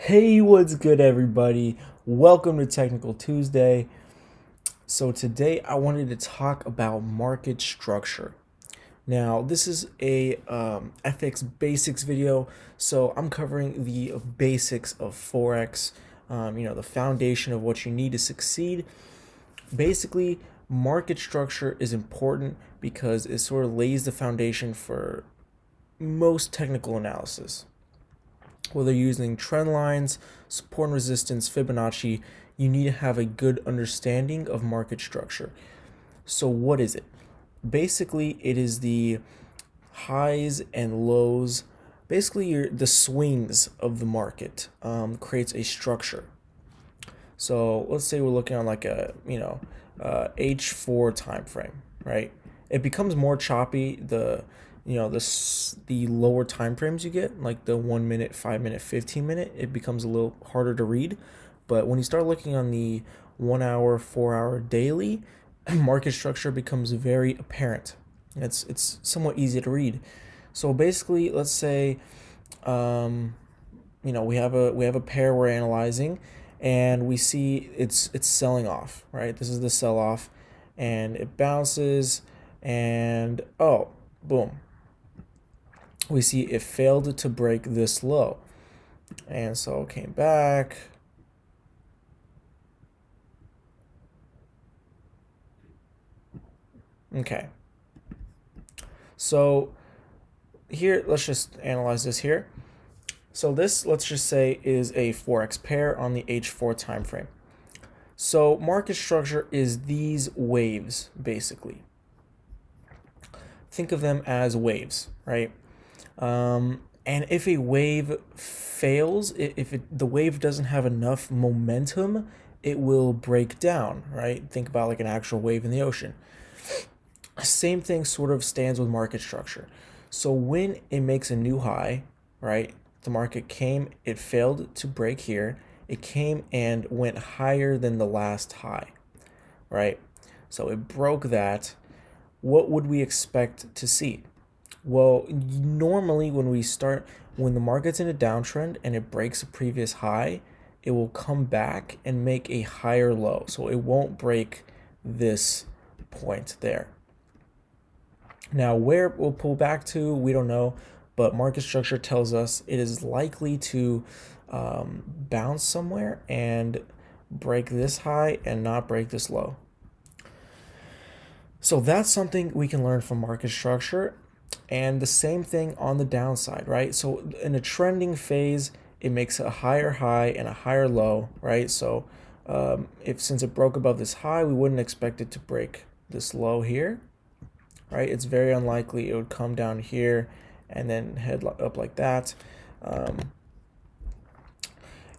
Hey, what's good, everybody? Welcome to Technical Tuesday. So, today I wanted to talk about market structure. Now, this is a FX basics video, so I'm covering the basics of Forex, the foundation of what you need to succeed. Basically, market structure is important because it sort of lays the foundation for most technical analysis. Whether you're using trend lines, support and resistance, Fibonacci, you need to have a good understanding of market structure. So what is it? Basically, it is the highs and lows, basically the swings of the market creates a structure. So let's say we're looking on like a H4 time frame, right? It becomes more choppy the lower time frames you get, like the 1 minute, 5 minute, 15 minute. It becomes a little harder to read, but when you start looking on the 1 hour, 4 hour daily, market structure becomes very apparent. It's somewhat easy to read. So basically, let's say we have a pair we're analyzing, and we see it's selling off, right? This is the sell off, and it bounces, and oh, boom, we see it failed to break this low, and so it came back. Okay, so here, let's just analyze this here. So this, let's just say, is a Forex pair on the H4 time frame. So market structure is these waves, basically. Think of them as waves, right? And if a wave fails, if the wave doesn't have enough momentum, it will break down, right? Think about like an actual wave in the ocean. Same thing sort of stands with market structure. So when it makes a new high, right? The market came, it failed to break here. It came and went higher than the last high, right? So it broke that. What would we expect to see? Well, normally when the market's in a downtrend and it breaks a previous high, it will come back and make a higher low. So it won't break this point there. Now, where it will pull back to, we don't know, but market structure tells us it is likely to bounce somewhere and break this high and not break this low. So that's something we can learn from market structure. And the same thing on the downside, right? So in a trending phase, it makes a higher high and a higher low, right? So if since it broke above this high, we wouldn't expect it to break this low here, right? It's very unlikely it would come down here and then head up like that.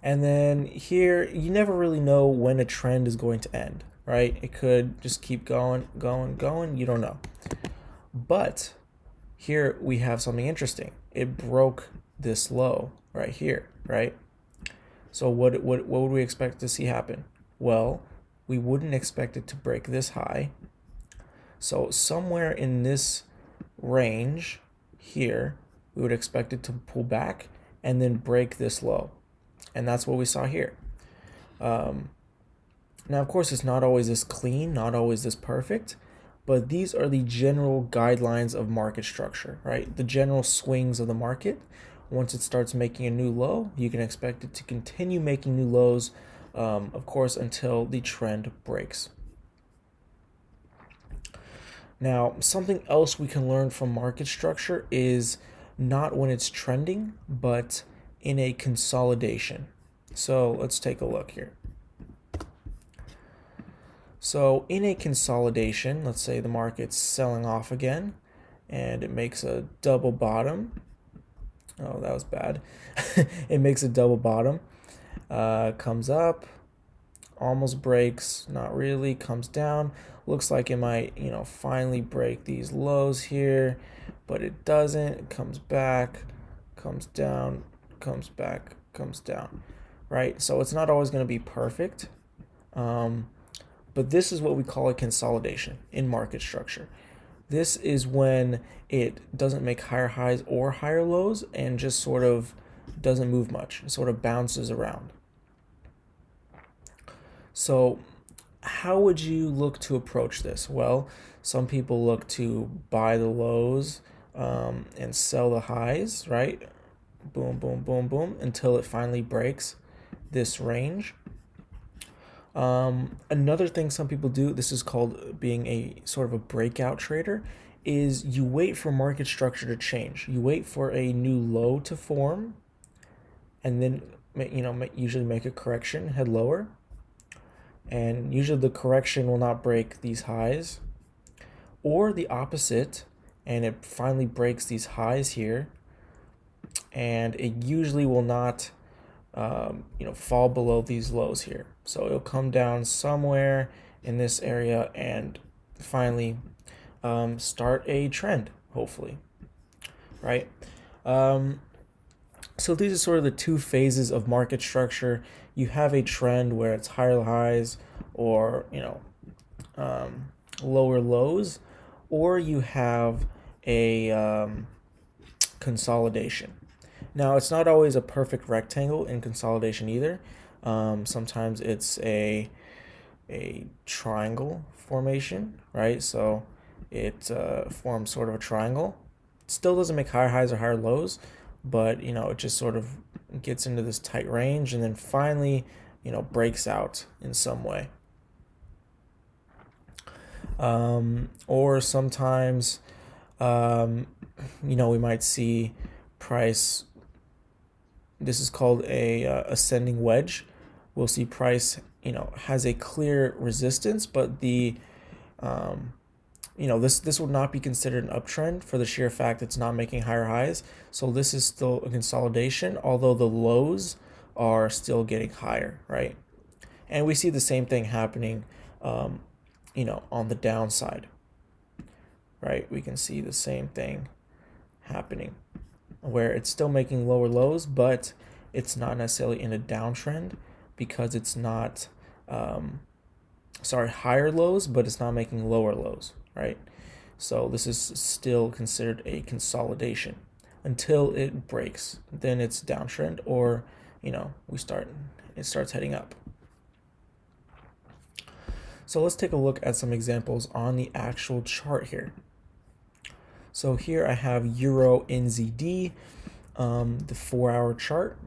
And then here, you never really know when a trend is going to end, right? It could just keep going, going, going. You don't know. But here we have something interesting. It broke this low right here, right? So what would we expect to see happen? Well, we wouldn't expect it to break this high. So somewhere in this range here, we would expect it to pull back and then break this low. And that's what we saw here. Now, of course, it's not always this clean, not always this perfect, but these are the general guidelines of market structure, right? The general swings of the market. Once it starts making a new low, you can expect it to continue making new lows, of course, until the trend breaks. Now, something else we can learn from market structure is not when it's trending, but in a consolidation. So let's take a look here. So in a consolidation, let's say the market's selling off again and it makes a double bottom. Oh, that was bad. It makes a double bottom, comes up, almost breaks, not really, comes down. Looks like it might, finally break these lows here, but it doesn't. It comes back, comes down, comes back, comes down, right? So it's not always going to be perfect. But this is what we call a consolidation in market structure. This is when it doesn't make higher highs or higher lows and just sort of doesn't move much. It sort of bounces around. So how would you look to approach this? Well, some people look to buy the lows and sell the highs, right? Boom, boom, boom, boom, until it finally breaks this range. Another thing some people do, this is called being a sort of a breakout trader, is you wait for market structure to change. You wait for a new low to form, and then usually make a correction, head lower, and usually the correction will not break these highs, or the opposite, and it finally breaks these highs here, and it usually will not fall below these lows here. So it'll come down somewhere in this area and finally start a trend, hopefully, right? So these are sort of the two phases of market structure. You have a trend where it's higher highs or lower lows, or you have a consolidation. Now, it's not always a perfect rectangle in consolidation either. Sometimes it's a triangle formation, right? So it forms sort of a triangle. It still doesn't make higher highs or higher lows, but it just sort of gets into this tight range and then finally breaks out in some way. Or sometimes we might see price, this is called a ascending wedge. We'll see price has a clear resistance, but the this would not be considered an uptrend for the sheer fact it's not making higher highs. So this is still a consolidation, although the lows are still getting higher, right? And we see the same thing happening on the downside, right? We can see the same thing happening where it's still making lower lows, but it's not necessarily in a downtrend because it's not higher lows, but it's not making lower lows, right? So this is still considered a consolidation until it breaks. Then it's downtrend, or it starts heading up. So let's take a look at some examples on the actual chart here. So here I have Euro NZD, the 4-hour chart,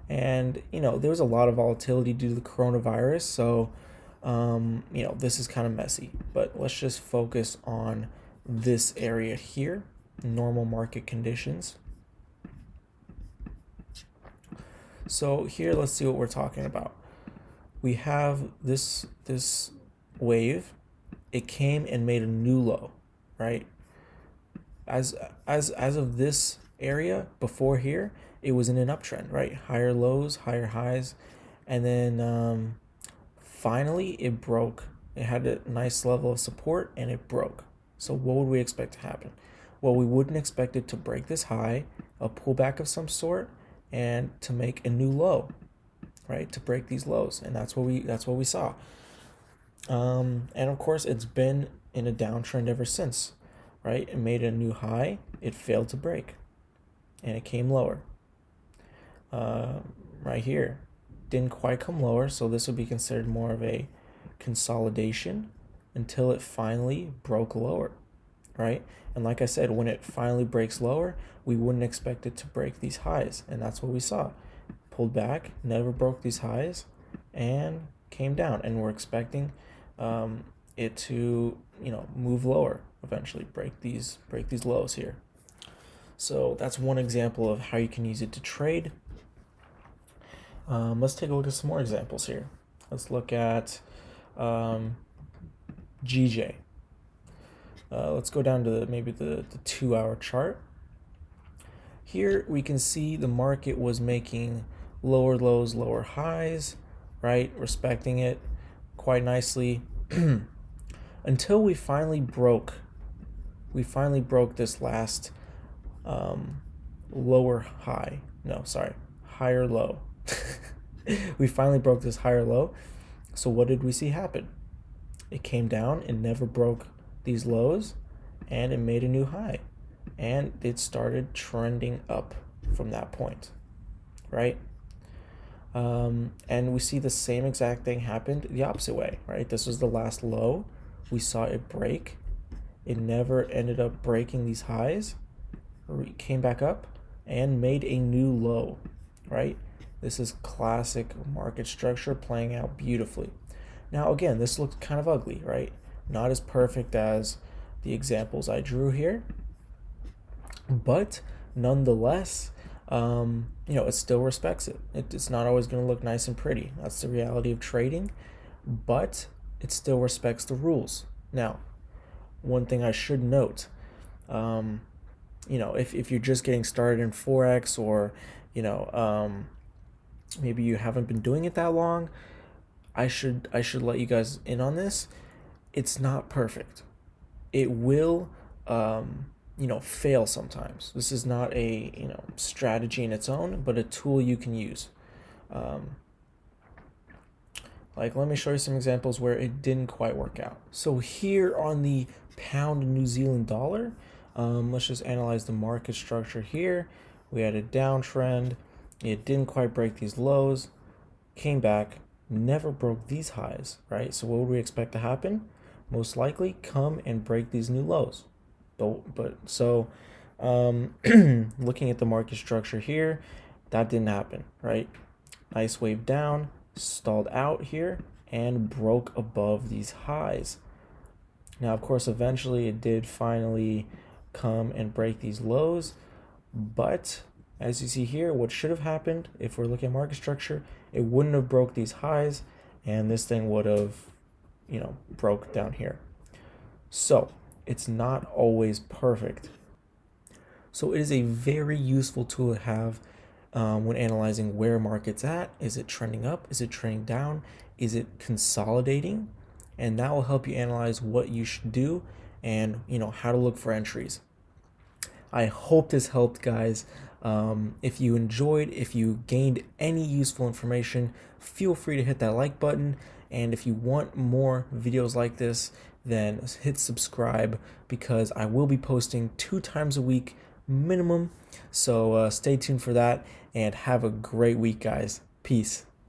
and there was a lot of volatility due to the coronavirus. So this is kind of messy, but let's just focus on this area here, normal market conditions. So here, let's see what we're talking about. We have this wave. It came and made a new low, right? As of this area before here, it was in an uptrend, right? Higher lows, higher highs, and then finally it broke. It had a nice level of support and it broke. So what would we expect to happen? Well, we wouldn't expect it to break this high, a pullback of some sort, and to make a new low, right? To break these lows, and that's what we saw. And of course, it's been in a downtrend ever since, right? It made a new high, it failed to break, and it came lower. Right here, didn't quite come lower, so this would be considered more of a consolidation until it finally broke lower, right? And like I said, when it finally breaks lower, we wouldn't expect it to break these highs, and that's what we saw. Pulled back, never broke these highs, and came down, and we're expecting it to move lower eventually, break these lows here. So that's one example of how you can use it to trade. Let's take a look at some more examples here. Let's look at GJ. Let's go down to maybe the 2-hour chart. Here we can see the market was making lower lows, lower highs, right? Respecting it quite nicely until we finally broke this last higher low. We finally broke this higher low. So what did we see happen? It came down and never broke these lows, and it made a new high, and it started trending up from that point. right? And we see the same exact thing happened the opposite way, right? This was the last low. We saw it break. It never ended up breaking these highs. It came back up and made a new low, right? This is classic market structure playing out beautifully. Now, again, this looks kind of ugly, right? Not as perfect as the examples I drew here, but nonetheless, it still respects it. It's not always going to look nice and pretty. That's the reality of trading, but it still respects the rules. Now, one thing I should note, if you're just getting started in Forex, or, maybe you haven't been doing it that long, I should let you guys in on this. It's not perfect. It will fail sometimes. This is not a strategy in its own, but a tool you can use. Let me show you some examples where it didn't quite work out. So here on the pound New Zealand dollar, let's just analyze the market structure here. We had a downtrend. It didn't quite break these lows, came back, never broke these highs, right? So what would we expect to happen? Most likely come and break these new lows. Looking at the market structure here, that didn't happen, right? Nice wave down, stalled out here, and broke above these highs. Now, of course, eventually it did finally come and break these lows, but as you see here, what should have happened, if we're looking at market structure, it wouldn't have broke these highs, and this thing would have, broke down here. So it's not always perfect. So it is a very useful tool to have when analyzing where market's at. Is it trending up? Is it trending down? Is it consolidating? And that will help you analyze what you should do and how to look for entries. I hope this helped, guys. If you enjoyed, if you gained any useful information, feel free to hit that like button. And if you want more videos like this, then hit subscribe, because I will be posting 2 times a week minimum. So stay tuned for that, and have a great week, guys. Peace.